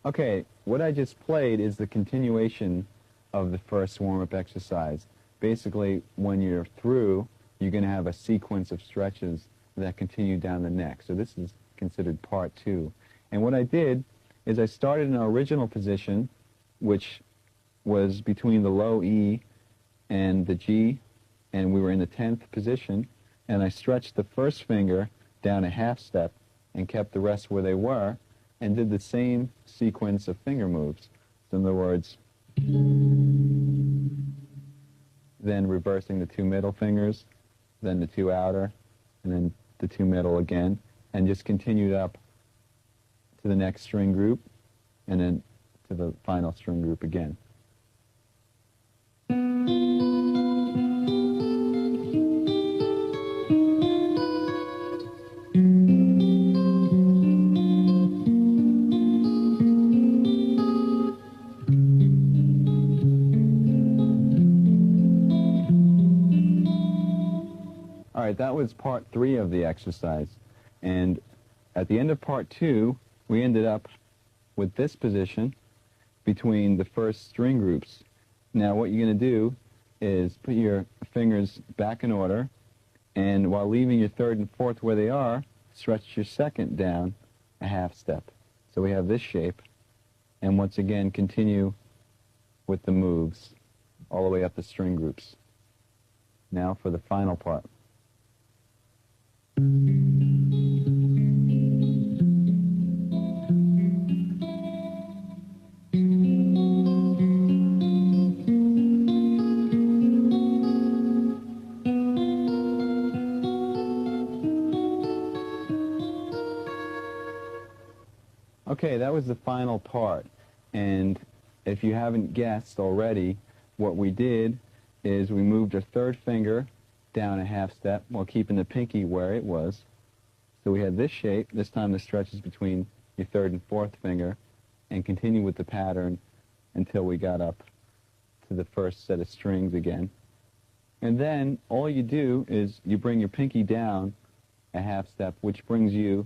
Okay, what I just played is the continuation of the first warm-up exercise. Basically, when you're through, you're going to have a sequence of stretches that continue down the neck. So this is considered part 2. And what I did is I started in our original position, which was between the low E and the G, and we were in the 10th position, and I stretched the first finger down a half step and kept the rest where they were, and did the same sequence of finger moves. So in other words, then reversing the 2 middle fingers, then the 2 outer, and then the 2 middle again, and just continued up to the next string group, and then to the final string group again. All right, that was part 3 of the exercise. And at the end of part 2, we ended up with this position between the first string groups. Now what you're going to do is put your fingers back in order, and while leaving your 3rd and 4th where they are, stretch your 2nd down a half step. So we have this shape, and once again continue with the moves all the way up the string groups. Now for the final part. Okay, that was the final part, and if you haven't guessed already, what we did is we moved our 3rd finger down a half step while keeping the pinky where it was. So we had this shape. This time the stretch is between your 3rd and 4th finger, and continue with the pattern until we got up to the first set of strings again. And then all you do is you bring your pinky down a half step, which brings you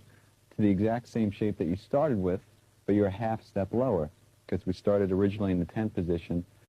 to the exact same shape that you started with, but you're a half step lower, because we started originally in the 10th position